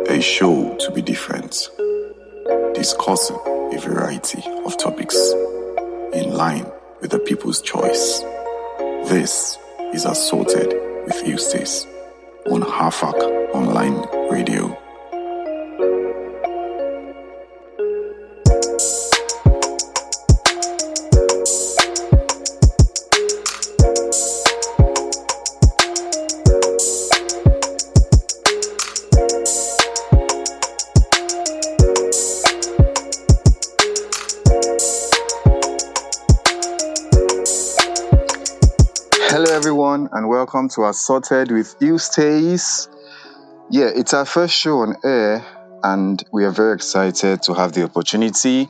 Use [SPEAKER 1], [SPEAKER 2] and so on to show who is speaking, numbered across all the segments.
[SPEAKER 1] A show to be different, discussing a variety of topics in line with the people's choice. This is Assorted with Eustace on HAFAK Online Radio.
[SPEAKER 2] Hello everyone and welcome to Assorted with Eustace. Yeah, it's our first show on air and we are very excited to have the opportunity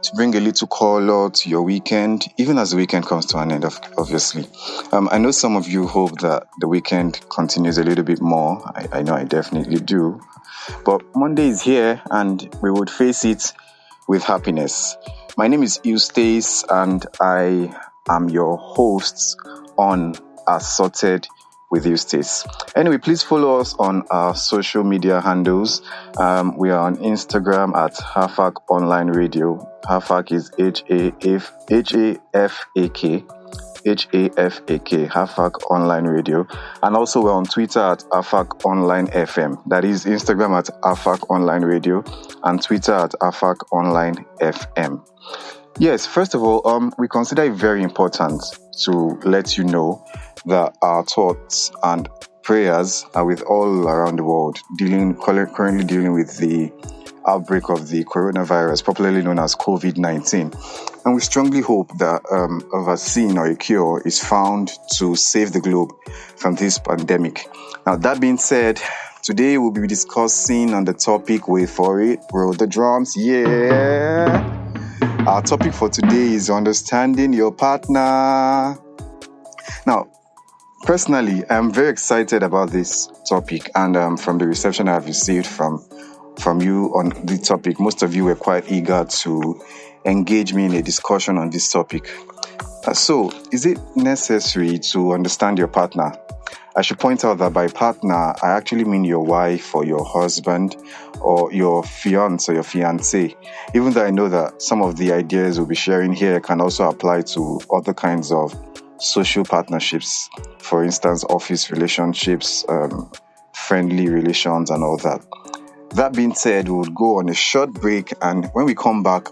[SPEAKER 2] to bring a little color to your weekend, even as the weekend comes to an end, obviously. I know some of you hope that the weekend continues a little bit more. I know I definitely do. But Monday is here and we would face it with happiness. My name is Eustace and I am your host on Assorted with Eustace. Anyway, please follow us on our social media handles. We are on Instagram at HAFAK Online Radio. HAFAK is HAFAK, HAFAK Online Radio. And also we're on Twitter at HAFAK Online FM. That is Instagram at HAFAK Online Radio and Twitter at HAFAK Online FM. Yes, first of all, we consider it very important to let you know that our thoughts and prayers are with all around the world currently dealing with the outbreak of the coronavirus, popularly known as COVID-19. And we strongly hope that a vaccine or a cure is found to save the globe from this pandemic. Now, that being said, today we'll be discussing on the topic, wait for it, roll the drums, yeah. Our topic for today is understanding your partner. Now, personally, I'm very excited about this topic, and from the reception I've received from you on the topic, most of you were quite eager to engage me in a discussion on this topic. So, is it necessary to understand your partner? I should point out that by partner, I actually mean your wife or your husband or your fiance or your fiancé. Even though I know that some of the ideas we'll be sharing here can also apply to other kinds of social partnerships. For instance, office relationships, friendly relations and all that. That being said, we'll go on a short break, and when we come back,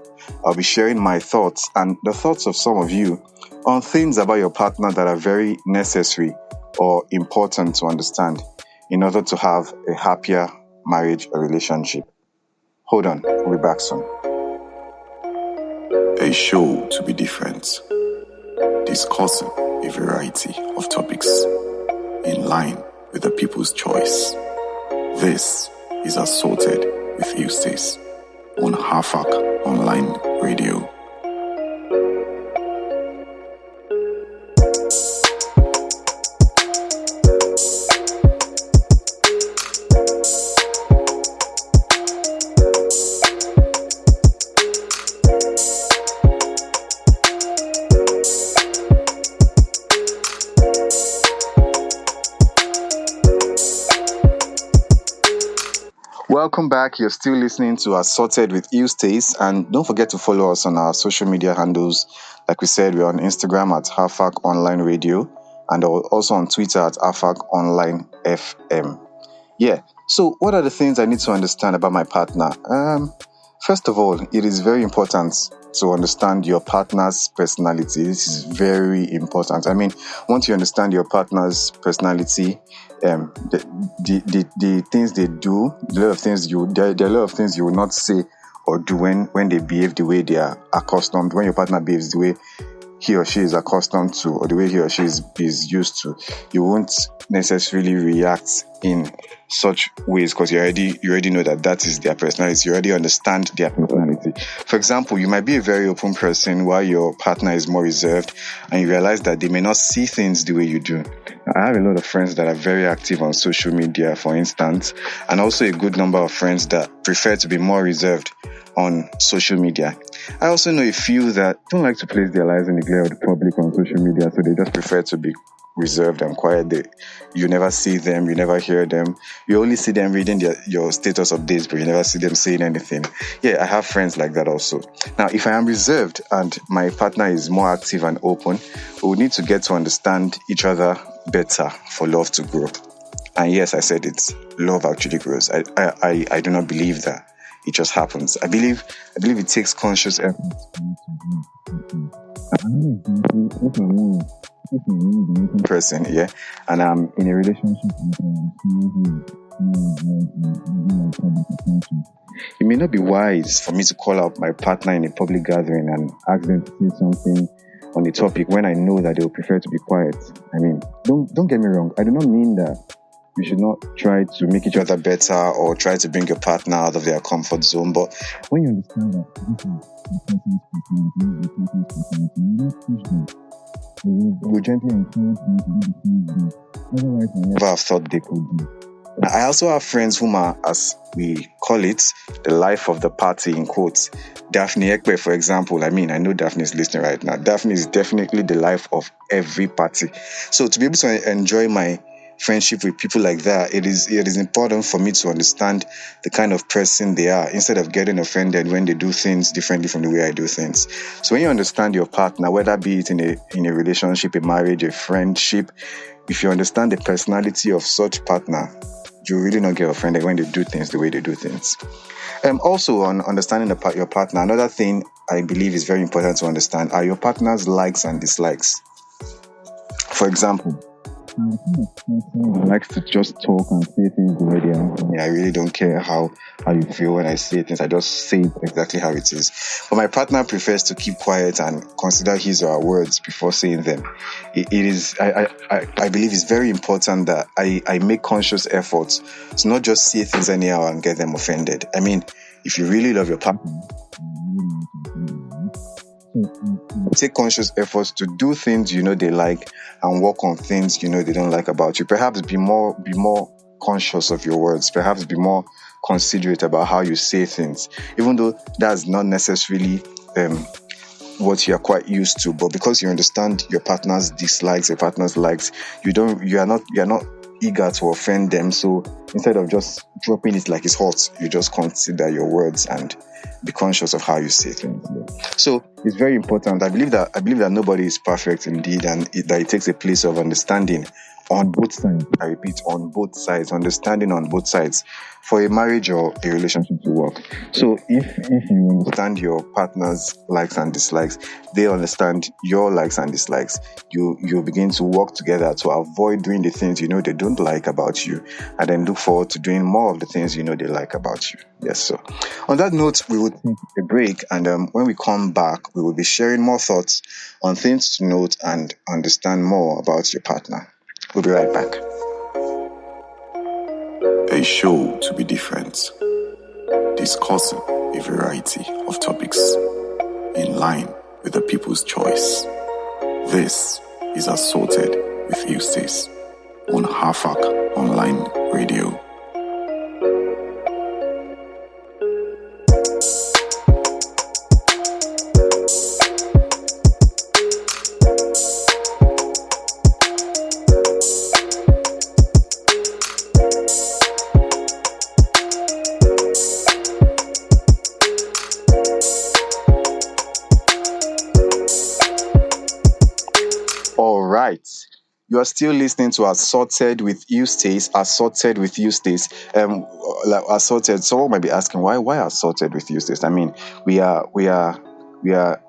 [SPEAKER 2] I'll be sharing my thoughts and the thoughts of some of you on things about your partner that are very necessary or important to understand in order to have a happier marriage or relationship. Hold on, we'll be back soon.
[SPEAKER 1] A show to be different, discussing a variety of topics in line with the people's choice. This is Assorted with Eustace on HAFAK Online Radio.
[SPEAKER 2] Welcome back. You're still listening to Assorted with Eustace, and don't forget to follow us on our social media handles. Like we said, we're on Instagram at HAFAK Online Radio and also on Twitter at HAFAK Online FM. Yeah. So what are the things I need to understand about my partner? First of all, it is very important to understand your partner's personality. This is very important. I mean, once you understand your partner's personality, the things they do, there are a lot of things you will not say or do when they behave the way they are accustomed. When your partner behaves the way he or she is accustomed to, or the way he or she is used to, you won't necessarily react in such ways because you already know that is their personality. You already understand their personality. For example, you might be a very open person while your partner is more reserved, and you realize that they may not see things the way you do. I have a lot of friends that are very active on social media, for instance, and also a good number of friends that prefer to be more reserved on social media. I also know a few that don't like to place their lives in the glare of the public on social media, so they just prefer to be reserved and quiet. You never see them, you never hear them. You only see them reading your status updates, but you never see them saying anything. Yeah, I have friends like that also. Now, if I am reserved and my partner is more active and open, we will need to get to understand each other better for love to grow. And yes, I said it. Love actually grows. I do not believe that it just happens. I believe it takes conscious effort. If I'm a dating person, yeah, and I'm in a relationship with it may not be wise for me to call out my partner in a public gathering and ask them to say something on the topic when I know that they will prefer to be quiet. I mean, don't get me wrong. I do not mean that you should not try to make each other better or try to bring your partner out of their comfort zone. But when you understand that this is the person's personality, you don't push them. You gently encourage them to do the things they otherwise I never have thought they could do. I also have friends whom are, as we call it, the life of the party in quotes. Daphne Ekpe, for example. I mean, I know Daphne is listening right now. Daphne is definitely the life of every party. So to be able to enjoy my friendship with people like that, it is important for me to understand the kind of person they are instead of getting offended when they do things differently from the way I do things. So when you understand your partner, whether be it in a relationship, a marriage, a friendship, if you understand the personality of such partner, you really not get offended when they do things the way they do things. Also, on understanding your partner, another thing I believe is very important to understand are your partner's likes and dislikes. For example, I like to just talk and say things the way they are. I really don't care how you feel when I say things. I just say it exactly how it is. But my partner prefers to keep quiet and consider his or her words before saying them. I believe it's very important that I make conscious efforts to not just say things anyhow and get them offended. I mean, if you really love your partner, take conscious efforts to do things you know they like and work on things you know they don't like about you. Perhaps be more conscious of your words. Perhaps be more considerate about how you say things, even though that's not necessarily what you are quite used to. But because you understand your partner's dislikes, your partner's likes, you are not eager to offend them. So instead of just dropping it like it's hot, you just consider your words and be conscious of how you say things. So it's very important. I believe that nobody is perfect indeed, and that it takes a place of understanding on both sides. I repeat, on both sides, understanding on both sides for a marriage or a relationship to work. So if you understand your partner's likes and dislikes, they understand your likes and dislikes, you begin to work together to avoid doing the things you know they don't like about you, and then look forward to doing more of the things you know they like about you. Yes, so on that note, we will take a break, and when we come back, we will be sharing more thoughts on things to note and understand more about your partner. We'll be right back.
[SPEAKER 1] A show to be different, discussing a variety of topics in line with the people's choice. This is Assorted with Eustace on HAFAK Online Radio.
[SPEAKER 2] You are still listening to Assorted with Eustace. Assorted with Eustace. Assorted. Someone might be asking why Assorted with Eustace. I mean, we are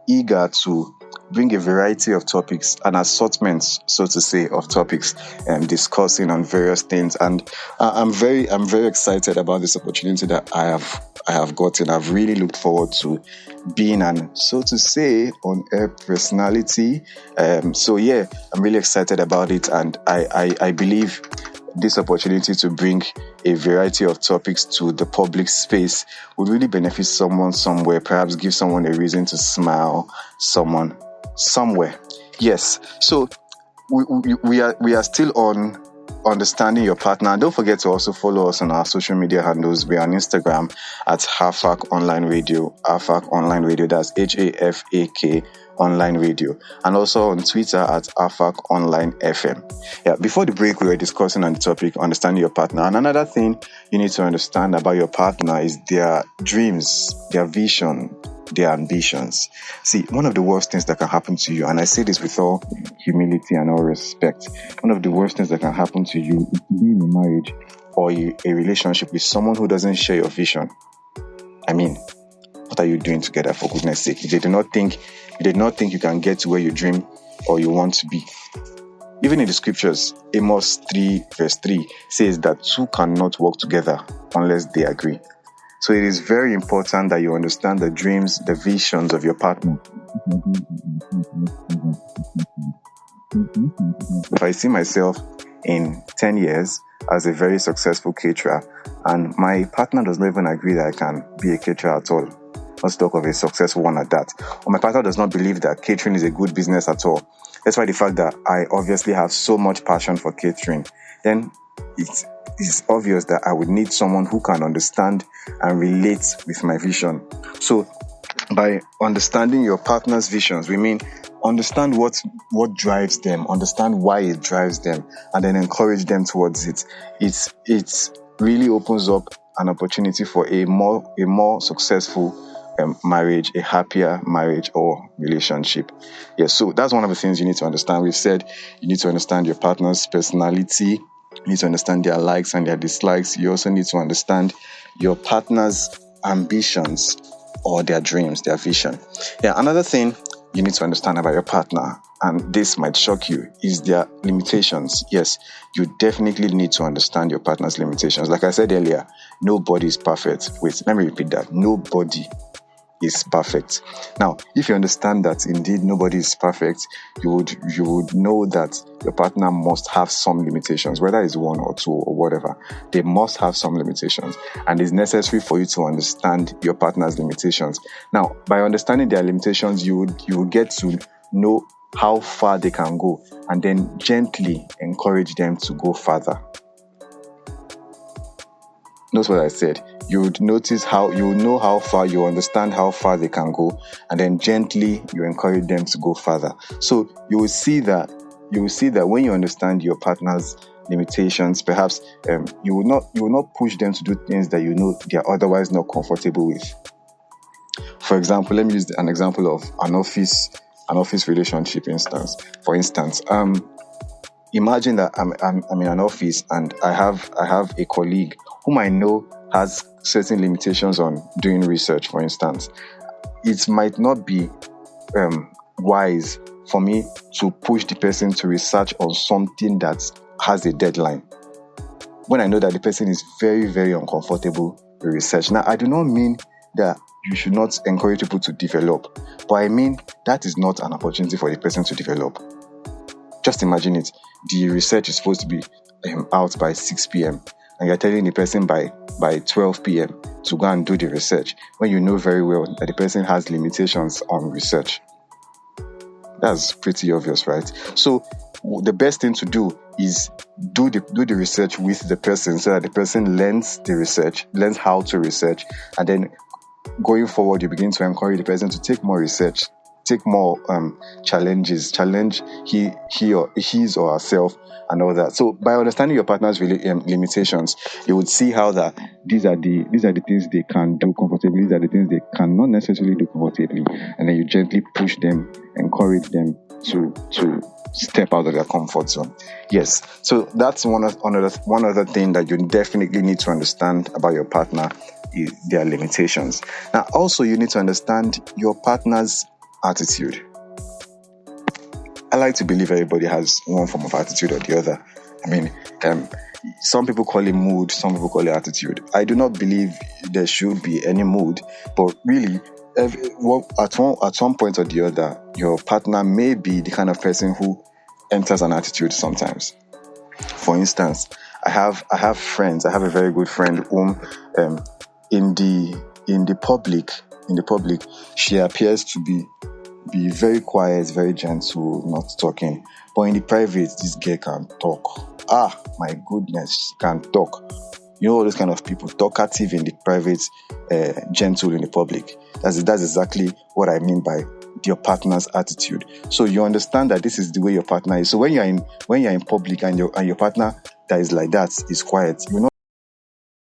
[SPEAKER 2] eager to bring a variety of topics, an assortment, so to say, of topics, and discussing on various things. And I'm very excited about this opportunity that I have gotten. I've really looked forward to being an, so to say, on-air personality. So yeah, I'm really excited about it, and I believe this opportunity to bring a variety of topics to the public space would really benefit someone somewhere, perhaps give someone a reason to smile, someone somewhere. Yes, so we are still on understanding your partner. And don't forget to also follow us on our social media handles. We are on Instagram at HAFAK Online Radio. HAFAK Online Radio, that's HAFAK Online Radio, and also on Twitter at HAFAK Online FM. Yeah, before the break, we were discussing on the topic, understanding your partner. And another thing you need to understand about your partner is their dreams, their vision, their ambitions. See, one of the worst things that can happen to you, and I say this with all humility and all respect, one of the worst things that can happen to you is to be in a marriage or a relationship with someone who doesn't share your vision. I mean, what are you doing together, for goodness sake? You did not think you can get to where you dream or you want to be. Even in the scriptures, Amos 3 verse 3 says that two cannot work together unless they agree. So it is very important that you understand the dreams, the visions of your partner. If I see myself in 10 years as a very successful caterer and my partner does not even agree that I can be a caterer at all, let's talk of a successful one at that, or my partner does not believe that catering is a good business at all, despite the fact that I obviously have so much passion for catering, then it's obvious that I would need someone who can understand and relate with my vision. So by understanding your partner's visions, we mean understand what drives them, understand why it drives them, and then encourage them towards it. It really opens up an opportunity for a more successful marriage, a happier marriage or relationship. Yes, so that's one of the things you need to understand. We've said you need to understand your partner's personality, you need to understand their likes and their dislikes. You also need to understand your partner's ambitions or their dreams, their vision. Yeah, another thing you need to understand about your partner, and this might shock you, is their limitations. Yes, you definitely need to understand your partner's limitations. Like I said earlier, nobody is perfect. Wait, let me repeat that. Nobody is perfect. Now, if you understand that indeed nobody is perfect, you would know that your partner must have some limitations, whether it's one or two or whatever. They must have some limitations, and it's necessary for you to understand your partner's limitations. Now, by understanding their limitations, you would get to know how far they can go, and then gently encourage them to go further. Notice what I said. You would notice you would know how far, you understand how far they can go, and then gently you encourage them to go further. So you will see that when you understand your partner's limitations, perhaps you will not push them to do things that you know they are otherwise not comfortable with. For example, let me use an example of an office relationship instance. For instance, imagine that I'm in an office and I have a colleague whom I know has certain limitations on doing research, for instance. It might not be wise for me to push the person to research on something that has a deadline when I know that the person is very, very uncomfortable with research. Now, I do not mean that you should not encourage people to develop, but I mean that is not an opportunity for the person to develop. Just imagine it. The research is supposed to be out by 6 p.m. and you're telling the person by 12 p.m. to go and do the research when you know very well that the person has limitations on research. That's pretty obvious, right? So the best thing to do is do the research with the person so that the person learns how to research, and then going forward you begin to encourage the person to take more research, take more challenges, challenge he or his or herself and all that. So by understanding your partner's limitations, you would see how that these are the things they can do comfortably, these are the things they cannot necessarily do comfortably, and then you gently push them, encourage them to step out of their comfort zone. Yes, so that's one other thing that you definitely need to understand about your partner is their limitations. Now, also you need to understand your partner's attitude. I like to believe everybody has one form of attitude or the other. I mean, some people call it mood, some people call it attitude. I do not believe there should be any mood, but really, at one point or the other, your partner may be the kind of person who enters an attitude sometimes. For instance, I have friends. I have a very good friend whom, in the public, she appears to be very quiet, very gentle, not talking. But in the private, this girl can talk. Ah, my goodness, she can talk. You know all those kind of people, talkative in the private, gentle in the public. That's exactly what I mean by your partner's attitude. So you understand that this is the way your partner is. So when you're in public and your partner that is like that is quiet, you know